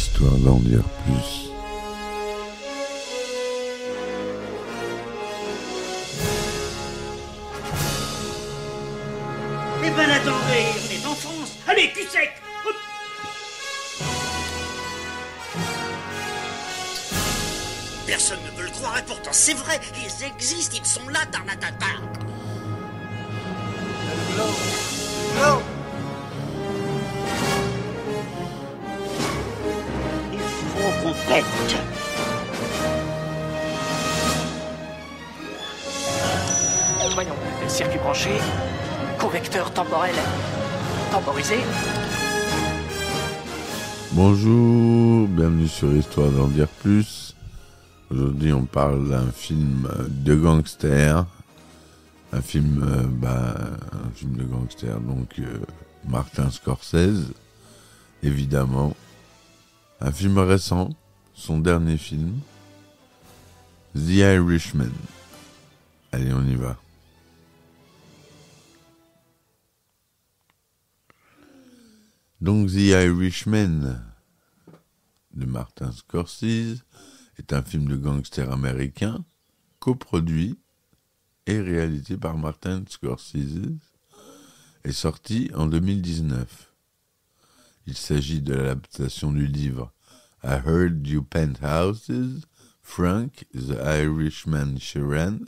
Histoire d'en dire plus. Eh ben attendez, on est en France. Allez, cul sec. Hop. Personne ne veut le croire et pourtant c'est vrai, ils existent, ils sont là, tarnatata. Non. Il faut qu'on pète. Voyons, circuit branché, correcteur temporel temporisé. Bonjour, bienvenue sur Histoire d'en dire plus. Aujourd'hui on parle d'un film de gangster. Un film de gangster, donc Martin Scorsese, évidemment. Un film récent, son dernier film, The Irishman. Allez, on y va. Donc The Irishman de Martin Scorsese est un film de gangster américain coproduit et réalisé par Martin Scorsese et sorti en 2019. Il s'agit de l'adaptation du livre I Heard You Paint Houses, Frank, the Irishman Sheeran,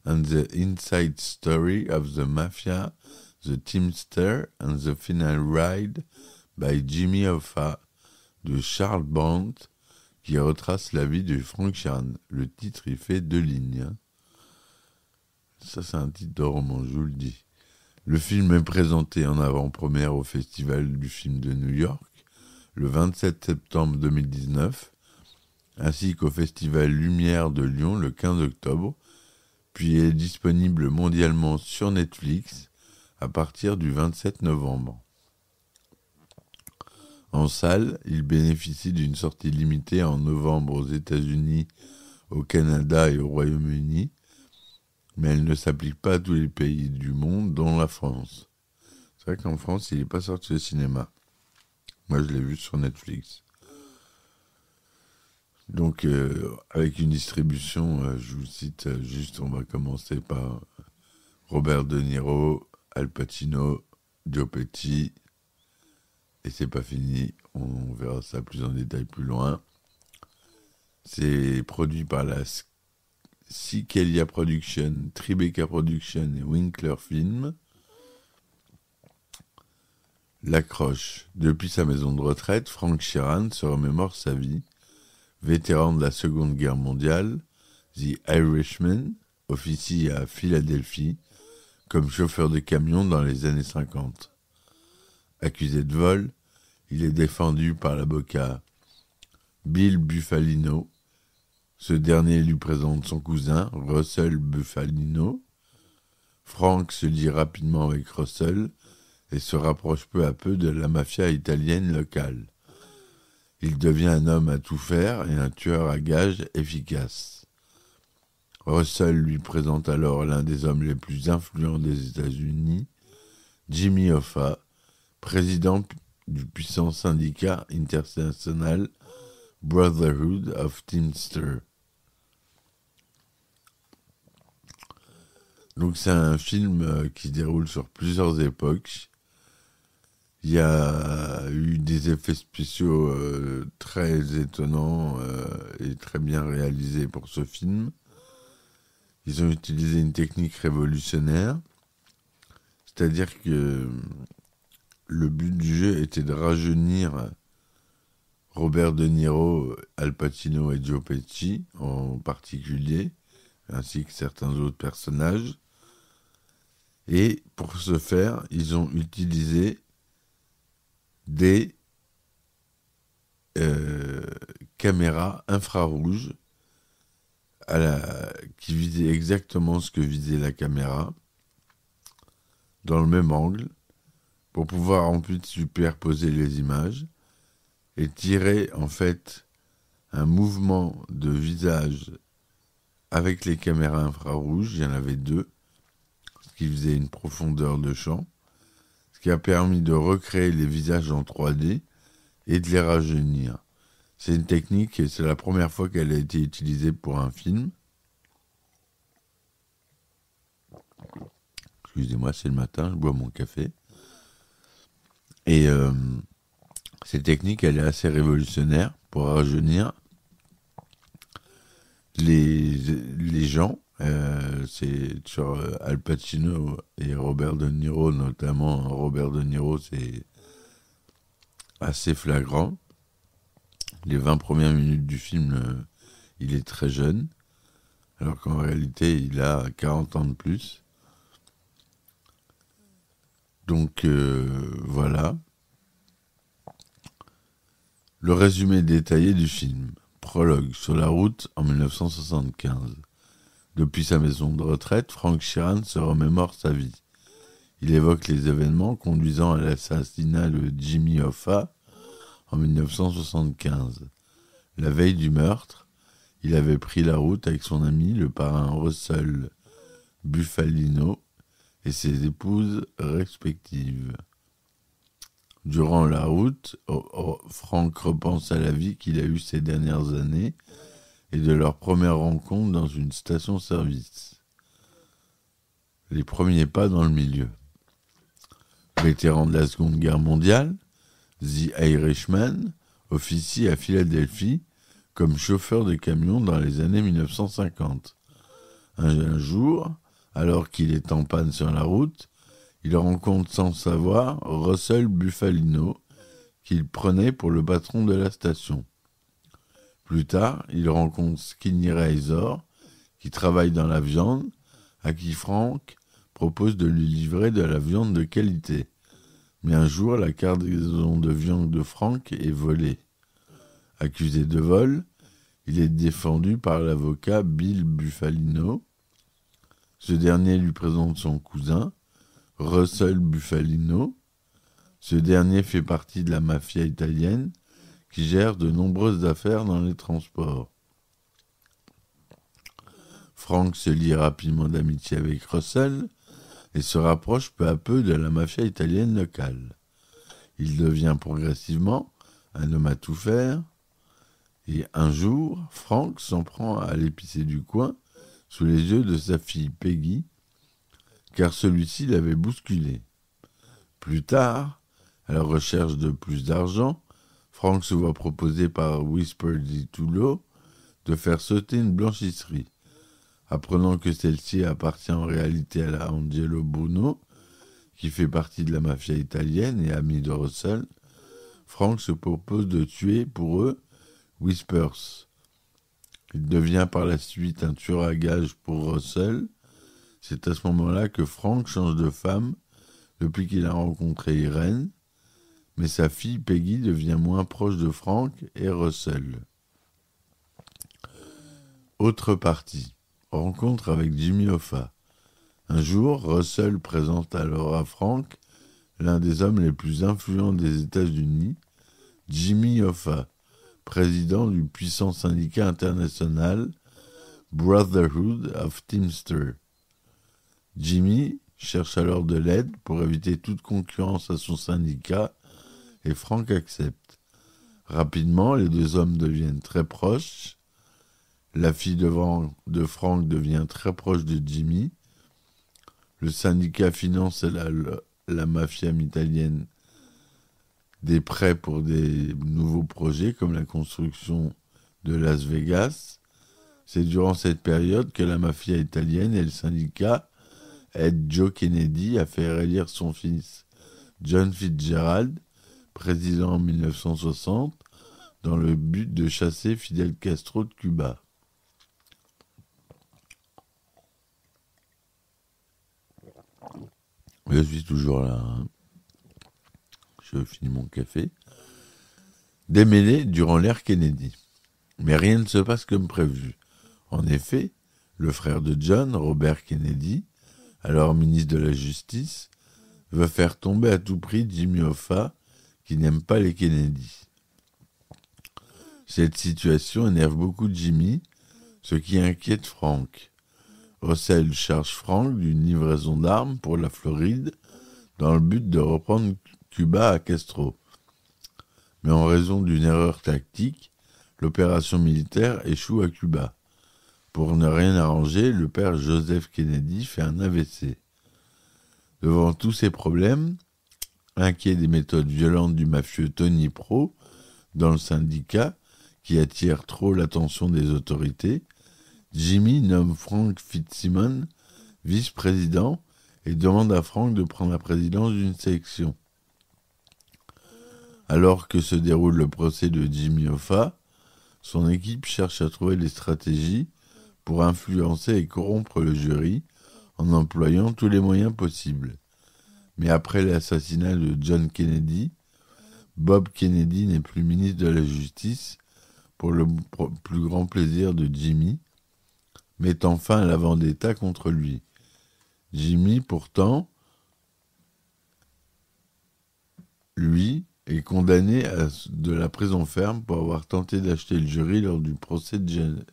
and the Inside Story of the Mafia, the Teamster and the Final Ride by Jimmy Hoffa de Charles Brandt qui retrace la vie de Frank Sheeran. Le titre y fait 2 lignes. Ça, c'est un titre de roman, je vous le dis. Le film est présenté en avant-première au Festival du film de New York, le 27 septembre 2019, ainsi qu'au Festival Lumière de Lyon, le 15 octobre, puis est disponible mondialement sur Netflix à partir du 27 novembre. En salle, il bénéficie d'une sortie limitée en novembre aux États-Unis, au Canada et au Royaume-Uni, mais elle ne s'applique pas à tous les pays du monde, dont la France. C'est vrai qu'en France, il n'est pas sorti au cinéma. Moi, je l'ai vu sur Netflix. Donc, avec une distribution, je vous cite juste, on va commencer par Robert De Niro, Al Pacino, Joe Pesci, et c'est pas fini, on verra ça plus en détail plus loin. C'est produit par la Sikelia Production, Tribeca Production et Winkler Film. L'accroche. Depuis sa maison de retraite, Frank Sheeran se remémore sa vie. Vétéran de la Seconde Guerre mondiale, The Irishman officie à Philadelphie comme chauffeur de camion dans les années 50. Accusé de vol, il est défendu par l'avocat Bill Bufalino. Ce dernier lui présente son cousin, Russell Bufalino. Frank se lie rapidement avec Russell et se rapproche peu à peu de la mafia italienne locale. Il devient un homme à tout faire et un tueur à gages efficace. Russell lui présente alors l'un des hommes les plus influents des États-Unis, Jimmy Hoffa, président du puissant syndicat international Brotherhood of Teamsters. Donc c'est un film qui se déroule sur plusieurs époques. Il y a eu des effets spéciaux très étonnants et très bien réalisés pour ce film. Ils ont utilisé une technique révolutionnaire, c'est-à-dire que le but du jeu était de rajeunir Robert De Niro, Al Pacino et Joe Pesci en particulier, ainsi que certains autres personnages. Et pour ce faire, ils ont utilisé des caméras infrarouges qui visaient exactement ce que visait la caméra, dans le même angle, pour pouvoir ensuite superposer les images et tirer en fait un mouvement de visage avec les caméras infrarouges. Il y en avait 2, ce qui faisait une profondeur de champ, ce qui a permis de recréer les visages en 3D et de les rajeunir. C'est une technique et c'est la première fois qu'elle a été utilisée pour un film. Excusez-moi, c'est le matin, je bois mon café. Et cette technique, elle est assez révolutionnaire pour rajeunir les gens. C'est sur Al Pacino et Robert De Niro, notamment. Robert De Niro, c'est assez flagrant. Les 20 premières minutes du film, il est très jeune, alors qu'en réalité, il a 40 ans de plus. Donc, voilà. Le résumé détaillé du film. Prologue. Sur la route en 1975. Depuis sa maison de retraite, Frank Sheeran se remémore sa vie. Il évoque les événements conduisant à l'assassinat de Jimmy Hoffa en 1975. La veille du meurtre, il avait pris la route avec son ami, le parrain Russell Bufalino, et ses épouses respectives. Durant la route, Frank repense à la vie qu'il a eue ces dernières années et de leur première rencontre dans une station-service. Les premiers pas dans le milieu. Vétéran de la Seconde Guerre mondiale, The Irishman officie à Philadelphie comme chauffeur de camion dans les années 1950. Un jour, alors qu'il est en panne sur la route, il rencontre sans savoir Russell Bufalino, qu'il prenait pour le patron de la station. Plus tard, il rencontre Skinny Razor, qui travaille dans la viande, à qui Frank propose de lui livrer de la viande de qualité. Mais un jour, la cargaison de viande de Frank est volée. Accusé de vol, il est défendu par l'avocat Bill Bufalino. Ce dernier lui présente son cousin, Russell Bufalino. Ce dernier fait partie de la mafia italienne qui gère de nombreuses affaires dans les transports. Frank se lie rapidement d'amitié avec Russell et se rapproche peu à peu de la mafia italienne locale. Il devient progressivement un homme à tout faire, et un jour, Frank s'en prend à l'épicier du coin sous les yeux de sa fille Peggy, car celui-ci l'avait bousculé. Plus tard, à la recherche de plus d'argent, Frank se voit proposer par Whisper DiTullio de faire sauter une blanchisserie. Apprenant que celle-ci appartient en réalité à Angelo Bruno, qui fait partie de la mafia italienne et ami de Russell, Frank se propose de tuer pour eux Whispers. Il devient par la suite un tueur à gages pour Russell. C'est à ce moment-là que Frank change de femme depuis qu'il a rencontré Irene, mais sa fille Peggy devient moins proche de Frank et Russell. Autre partie. Rencontre avec Jimmy Hoffa. Un jour, Russell présente alors à Frank l'un des hommes les plus influents des États-Unis, Jimmy Hoffa, président du puissant syndicat international Brotherhood of Teamsters. Jimmy cherche alors de l'aide pour éviter toute concurrence à son syndicat et Frank accepte. Rapidement, les deux hommes deviennent très proches. La fille de Frank devient très proche de Jimmy. Le syndicat finance la mafia italienne des prêts pour des nouveaux projets comme la construction de Las Vegas. C'est durant cette période que la mafia italienne et le syndicat aident Joe Kennedy à faire élire son fils John Fitzgerald, président en 1960, dans le but de chasser Fidel Castro de Cuba. Je suis toujours là. Je finis mon café. Démêlé durant l'ère Kennedy. Mais rien ne se passe comme prévu. En effet, le frère de John, Robert Kennedy, alors ministre de la Justice, veut faire tomber à tout prix Jimmy Hoffa, qui n'aime pas les Kennedy. Cette situation énerve beaucoup Jimmy, ce qui inquiète Frank. Russell charge Frank d'une livraison d'armes pour la Floride dans le but de reprendre Cuba à Castro. Mais en raison d'une erreur tactique, L'opération militaire échoue à Cuba. Pour ne rien arranger, le père Joseph Kennedy fait un AVC. Devant tous ces problèmes, inquiet des méthodes violentes du mafieux Tony Pro dans le syndicat, qui attire trop l'attention des autorités, Jimmy nomme Frank Fitzsimons vice-président et demande à Frank de prendre la présidence d'une section. Alors que se déroule le procès de Jimmy Hoffa, son équipe cherche à trouver des stratégies pour influencer et corrompre le jury en employant tous les moyens possibles. Mais après l'assassinat de John Kennedy, Bob Kennedy n'est plus ministre de la Justice pour le plus grand plaisir de Jimmy, mettant fin à la vendetta contre lui. Jimmy, pourtant, lui, est condamné à de la prison ferme pour avoir tenté d'acheter le jury lors du procès de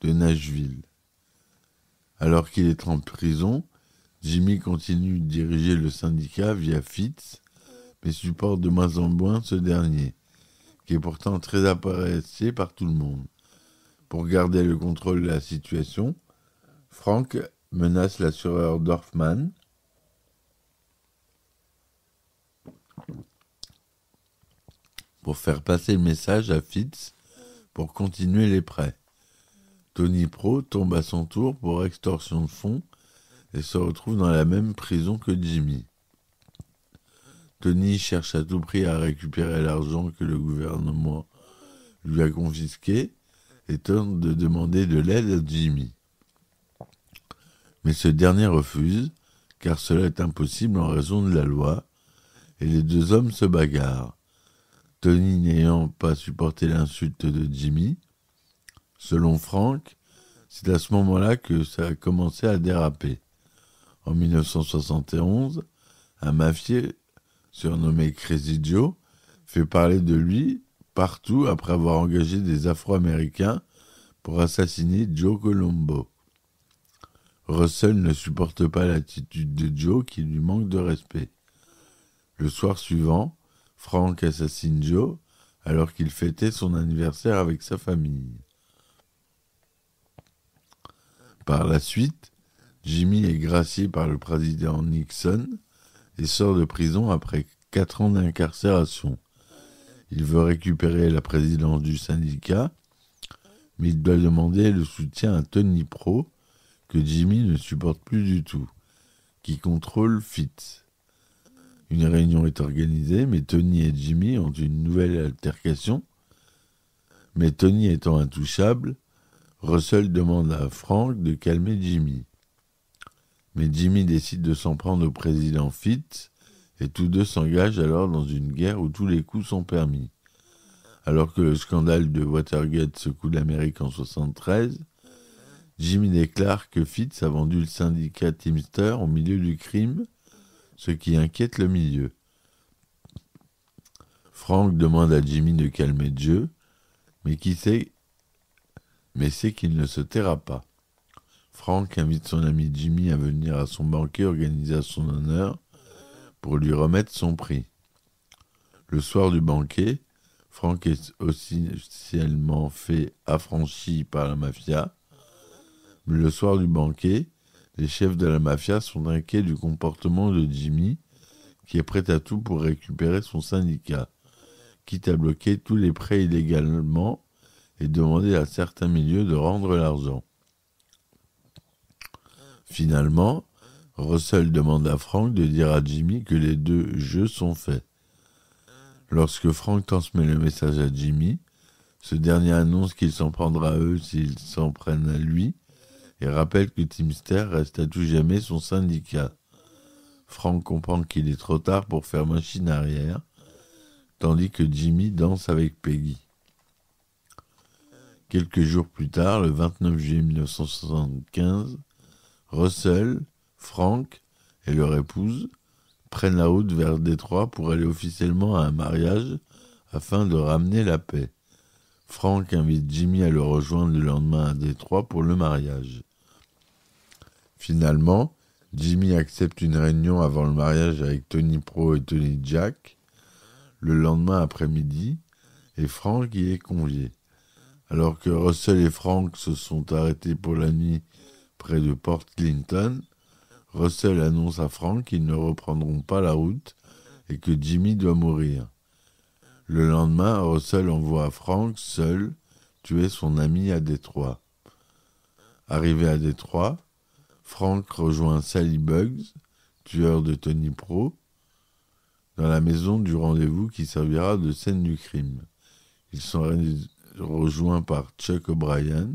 Nashville. Alors qu'il est en prison, Jimmy continue de diriger le syndicat via Fitz, mais supporte de moins en moins ce dernier, qui est pourtant très apprécié par tout le monde. Pour garder le contrôle de la situation, Frank menace l'assureur Dorfman pour faire passer le message à Fitz pour continuer les prêts. Tony Pro tombe à son tour pour extorsion de fonds et se retrouve dans la même prison que Jimmy. Tony cherche à tout prix à récupérer l'argent que le gouvernement lui a confisqué et tente de demander de l'aide à Jimmy. Mais ce dernier refuse, car cela est impossible en raison de la loi, et les deux hommes se bagarrent. Tony n'ayant pas supporté l'insulte de Jimmy, selon Frank, c'est à ce moment-là que ça a commencé à déraper. En 1971, un mafieux surnommé Crazy Joe fait parler de lui partout après avoir engagé des Afro-Américains pour assassiner Joe Colombo. Russell ne supporte pas l'attitude de Joe qui lui manque de respect. Le soir suivant, Frank assassine Joe alors qu'il fêtait son anniversaire avec sa famille. Par la suite, Jimmy est gracié par le président Nixon et sort de prison après 4 ans d'incarcération. Il veut récupérer la présidence du syndicat, mais il doit demander le soutien à Tony Pro, que Jimmy ne supporte plus du tout, qui contrôle Fitz. Une réunion est organisée, mais Tony et Jimmy ont une nouvelle altercation. Mais Tony étant intouchable, Russell demande à Frank de calmer Jimmy. Mais Jimmy décide de s'en prendre au président Fitz, et tous deux s'engagent alors dans une guerre où tous les coups sont permis. Alors que le scandale de Watergate secoue l'Amérique en 1973, Jimmy déclare que Fitz a vendu le syndicat Teamster au milieu du crime, ce qui inquiète le milieu. Frank demande à Jimmy de calmer Joe, mais sait qu'il ne se taira pas. Frank invite son ami Jimmy à venir à son banquet organisé à son honneur pour lui remettre son prix. Le soir du banquet, Frank est officiellement fait affranchi par la mafia. Mais le soir du banquet, les chefs de la mafia sont inquiets du comportement de Jimmy, qui est prêt à tout pour récupérer son syndicat, quitte à bloquer tous les prêts illégalement et demander à certains milieux de rendre l'argent. Finalement, Russell demande à Frank de dire à Jimmy que les deux jeux sont faits. Lorsque Frank transmet le message à Jimmy, ce dernier annonce qu'il s'en prendra à eux s'ils s'en prennent à lui et rappelle que Teamster reste à tout jamais son syndicat. Frank comprend qu'il est trop tard pour faire machine arrière, tandis que Jimmy danse avec Peggy. Quelques jours plus tard, le 29 juillet 1975, Russell, Frank et leur épouse prennent la route vers Détroit pour aller officiellement à un mariage afin de ramener la paix. Frank invite Jimmy à le rejoindre le lendemain à Détroit pour le mariage. Finalement, Jimmy accepte une réunion avant le mariage avec Tony Pro et Tony Jack le lendemain après-midi et Frank y est convié. Alors que Russell et Frank se sont arrêtés pour la nuit près de Port Clinton, Russell annonce à Frank qu'ils ne reprendront pas la route et que Jimmy doit mourir. Le lendemain, Russell envoie Frank seul tuer son ami à Détroit. Arrivé à Détroit, Frank rejoint Sally Bugs, tueur de Tony Pro, dans la maison du rendez-vous qui servira de scène du crime. Ils sont rejoints par Chuck O'Brien,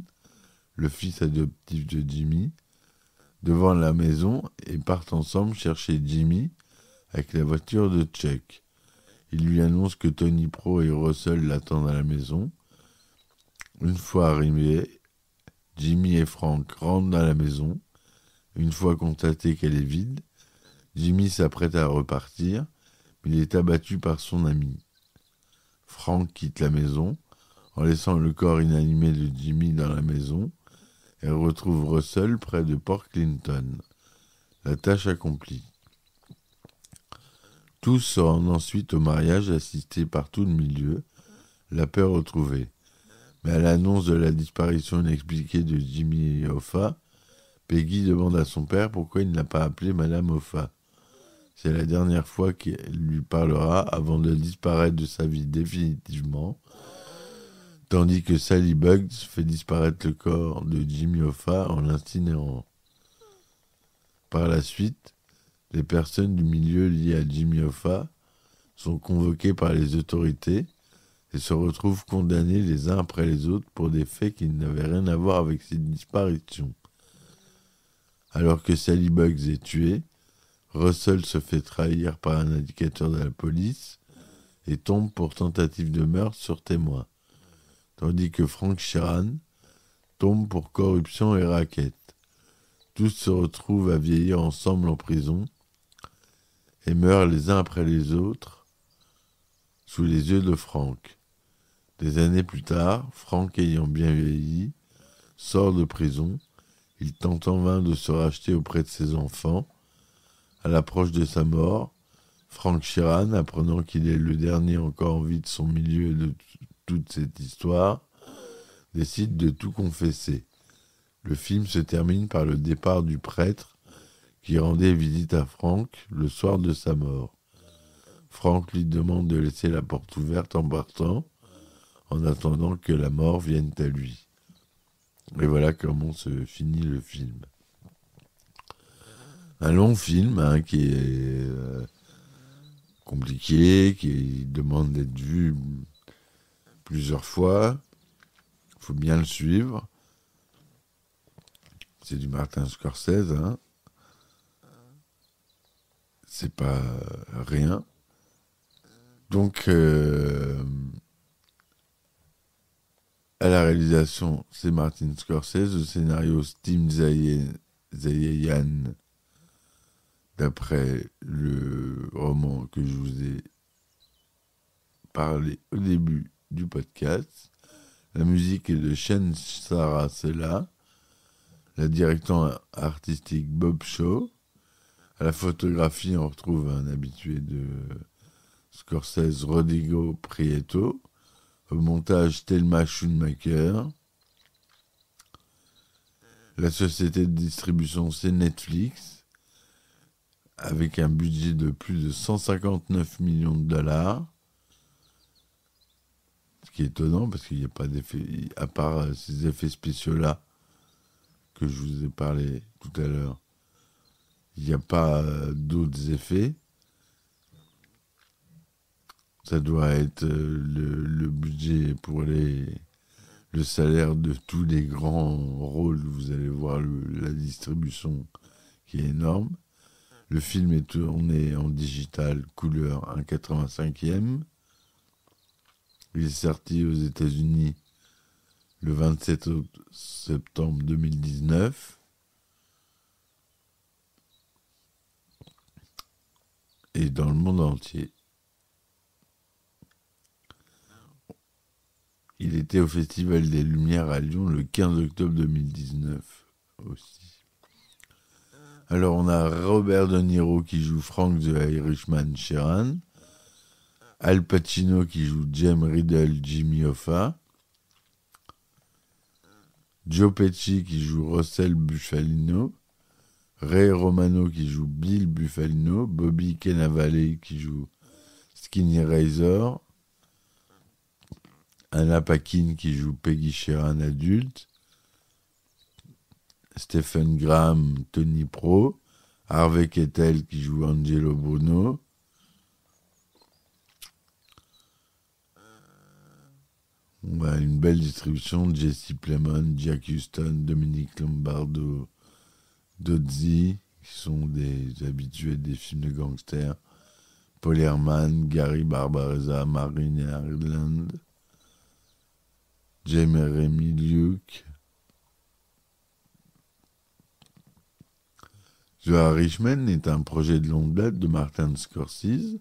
le fils adoptif de Jimmy, devant la maison et partent ensemble chercher Jimmy avec la voiture de Chuck. Il lui annonce que Tony Pro et Russell l'attendent à la maison. Une fois arrivés, Jimmy et Frank rentrent dans la maison. Une fois constaté qu'elle est vide, Jimmy s'apprête à repartir, mais il est abattu par son ami. Frank quitte la maison en laissant le corps inanimé de Jimmy dans la maison et retrouve Russell près de Port Clinton. La tâche accomplie. Tous se rendent ensuite au mariage assisté par tout le milieu, la paix retrouvée. Mais à l'annonce de la disparition inexpliquée de Jimmy Hoffa, Peggy demande à son père pourquoi il n'a pas appelé Madame Hoffa. C'est la dernière fois qu'il lui parlera avant de disparaître de sa vie définitivement, tandis que Sally Bugs fait disparaître le corps de Jimmy Hoffa en l'incinérant. Par la suite, les personnes du milieu liées à Jimmy Hoffa sont convoquées par les autorités et se retrouvent condamnés les uns après les autres pour des faits qui n'avaient rien à voir avec ces disparitions. Alors que Sally Bugs est tuée, Russell se fait trahir par un indicateur de la police et tombe pour tentative de meurtre sur témoin, tandis que Frank Sheeran tombe pour corruption et racket. Tous se retrouvent à vieillir ensemble en prison et meurent les uns après les autres sous les yeux de Frank. Des années plus tard, Frank ayant bien vieilli, sort de prison. Il tente en vain de se racheter auprès de ses enfants. À l'approche de sa mort, Frank Sheeran, apprenant qu'il est le dernier encore en vie de son milieu et de toute cette histoire, décide de tout confesser. Le film se termine par le départ du prêtre qui rendait visite à Frank le soir de sa mort. Frank lui demande de laisser la porte ouverte en partant, en attendant que la mort vienne à lui. Et voilà comment se finit le film. Un long film qui est compliqué, qui demande d'être vu plusieurs fois. Il faut bien le suivre. C'est du Martin Scorsese. C'est pas rien. Donc, à la réalisation, c'est Martin Scorsese. Le scénario, Tim Zaillian, d'après le roman que je vous ai parlé au début du podcast. La musique est de Shane Saracella. La direction artistique Bob Shaw. À la photographie, on retrouve un habitué de Scorsese, Rodrigo Prieto. Au montage, Thelma Schoonmaker. La société de distribution, c'est Netflix, avec un budget de plus de 159 millions de dollars. Ce qui est étonnant, parce qu'il n'y a pas d'effet, à part ces effets spéciaux-là, que je vous ai parlé tout à l'heure. Il n'y a pas d'autres effets. Ça doit être le budget pour le salaire de tous les grands rôles. Vous allez voir la distribution qui est énorme. Le film est tourné en digital couleur 1,85e. Il est sorti aux États-Unis le 27 septembre 2019. Et dans le monde entier. Il était au Festival des Lumières à Lyon le 15 octobre 2019 aussi. Alors on a Robert De Niro qui joue Frank the Irishman Sheeran, Al Pacino qui joue James Riddle Jimmy Hoffa, Joe Pesci qui joue Russell Bufalino, Ray Romano qui joue Bill Bufalino, Bobby Cannavale qui joue Skinny Razor, Anna Paquin qui joue Peggy Sheeran adulte, Stephen Graham, Tony Pro, Harvey Keitel qui joue Angelo Bruno, on a une belle distribution, Jesse Plemons, Jack Huston, Dominique Lombardo, Dodzi, qui sont des habitués des films de gangsters, Paul Herman, Gary Barbarossa, Marine Ireland, Jeremy Luke, The Irishman est un projet de longue date de Martin Scorsese,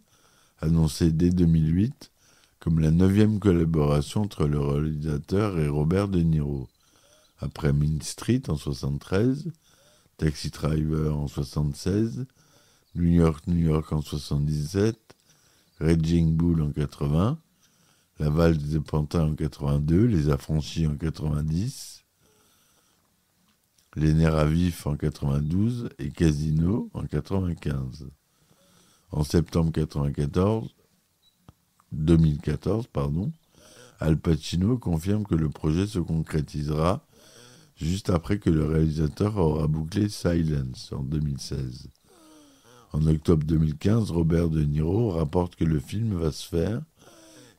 annoncé dès 2008 comme la 9e collaboration entre le réalisateur et Robert De Niro, après Mean Street en 1973, Taxi Driver en 1976, New York en 1977, Raging Bull en 1980, La Valse des Pantins en 1982, Les Affranchis en 1990, Les Nerfs à vif en 1992 et Casino en 1995. En septembre 2014, Al Pacino confirme que le projet se concrétisera juste après que le réalisateur aura bouclé Silence en 2016. En octobre 2015, Robert De Niro rapporte que le film va se faire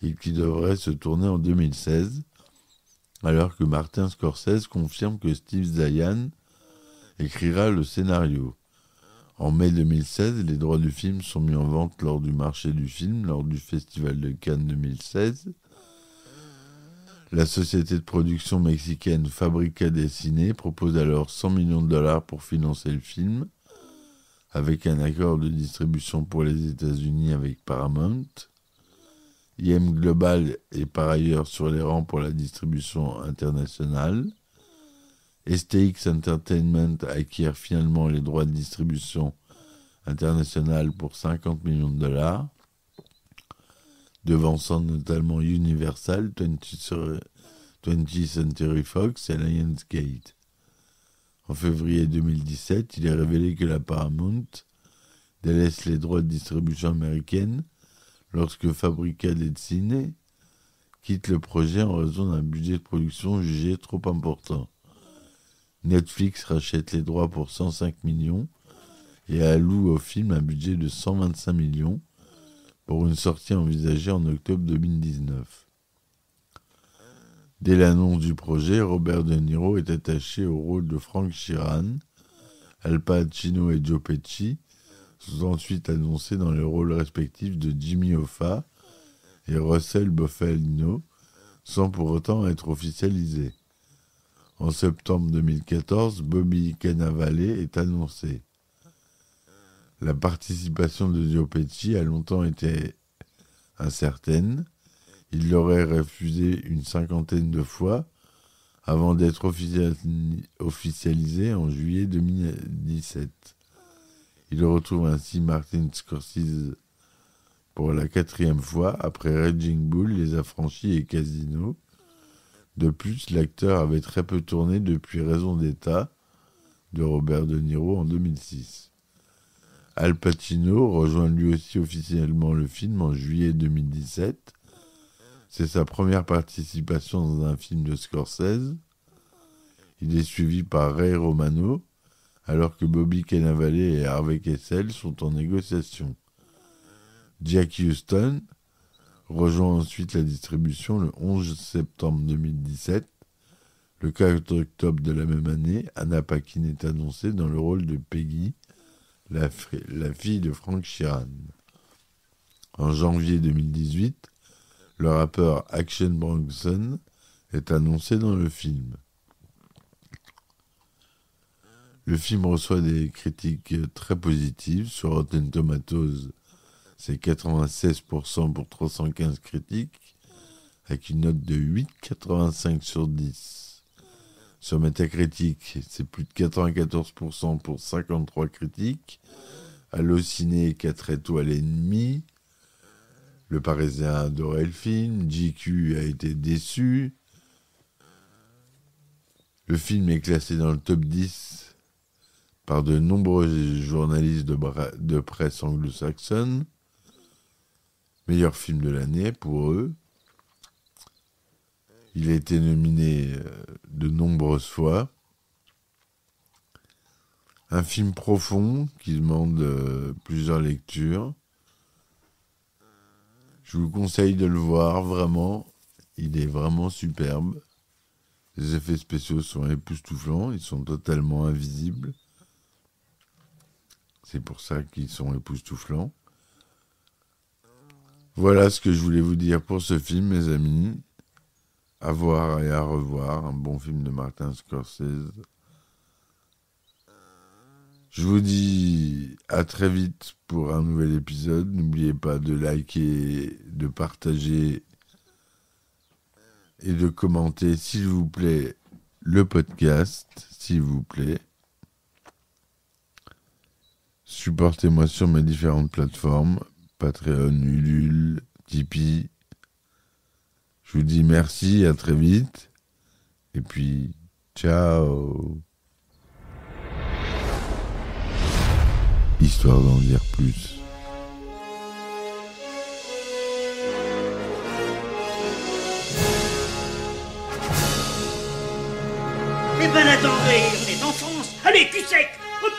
et qu'il devrait se tourner en 2016, alors que Martin Scorsese confirme que Steve Zahn écrira le scénario. En mai 2016, les droits du film sont mis en vente lors du marché du film, lors du Festival de Cannes 2016. La société de production mexicaine Fabrica del Cine propose alors 100 millions de dollars pour financer le film, avec un accord de distribution pour les États-Unis avec Paramount. IM Global est par ailleurs sur les rangs pour la distribution internationale. STX Entertainment acquiert finalement les droits de distribution internationale pour 50 millions de dollars, devançant notamment Universal, 20th Century Fox et Lionsgate. En février 2017, il est révélé que la Paramount délaisse les droits de distribution américaine lorsque Fabrica del Cine quitte le projet en raison d'un budget de production jugé trop important. Netflix rachète les droits pour 105 millions et alloue au film un budget de 125 millions pour une sortie envisagée en octobre 2019. Dès l'annonce du projet, Robert De Niro est attaché au rôle de Frank Sheeran. Al Pacino et Joe Pesci sont ensuite annoncés dans les rôles respectifs de Jimmy Hoffa et Russell Bufalino, sans pour autant être officialisés. En septembre 2014, Bobby Cannavale est annoncé. La participation de Joe Pesci a longtemps été incertaine. Il l'aurait refusé une 50aine de fois avant d'être officialisé en juillet 2017. Il retrouve ainsi Martin Scorsese pour la 4e fois après Raging Bull, Les Affranchis et Casino. De plus, l'acteur avait très peu tourné depuis Raison d'État de Robert De Niro en 2006. Al Pacino rejoint lui aussi officiellement le film en juillet 2017. C'est sa première participation dans un film de Scorsese. Il est suivi par Ray Romano, alors que Bobby Cannavale et Harvey Keitel sont en négociation. Jack Huston rejoint ensuite la distribution le 11 septembre 2017. Le 4 octobre de la même année, Anna Paquin est annoncée dans le rôle de Peggy, la fille de Frank Sheeran. En janvier 2018, le rappeur Action Bronson est annoncé dans le film. Le film reçoit des critiques très positives sur Rotten Tomatoes. C'est 96% pour 315 critiques, avec une note de 8,85 sur 10. Sur Metacritic, c'est plus de 94% pour 53 critiques. Allociné, 4 étoiles et demie. Le Parisien a adoré le film. JQ a été déçu. Le film est classé dans le top 10 par de nombreux journalistes de presse anglo-saxonne. Meilleur film de l'année pour eux. Il a été nominé de nombreuses fois. Un film profond qui demande plusieurs lectures. Je vous conseille de le voir, vraiment. Il est vraiment superbe. Les effets spéciaux sont époustouflants, ils sont totalement invisibles. C'est pour ça qu'ils sont époustouflants. Voilà ce que je voulais vous dire pour ce film, mes amis. À voir et à revoir, un bon film de Martin Scorsese. Je vous dis à très vite pour un nouvel épisode. N'oubliez pas de liker, de partager et de commenter, s'il vous plaît, le podcast, s'il vous plaît. Supportez-moi sur mes différentes plateformes, Patreon, Ulule, Tipeee. Je vous dis merci, à très vite. Et puis, ciao. Histoire d'en dire plus. Eh ben attendez, on est en France. Allez, cul sec. Hop.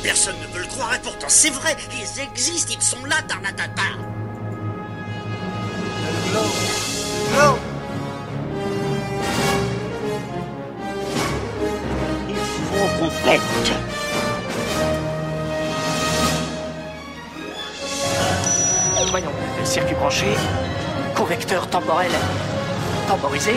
Personne ne veut le croire et pourtant c'est vrai, ils existent, ils sont là, Tarnatata. Il faut qu'on pète. Voyons, circuit branché, correcteur temporel temporisé.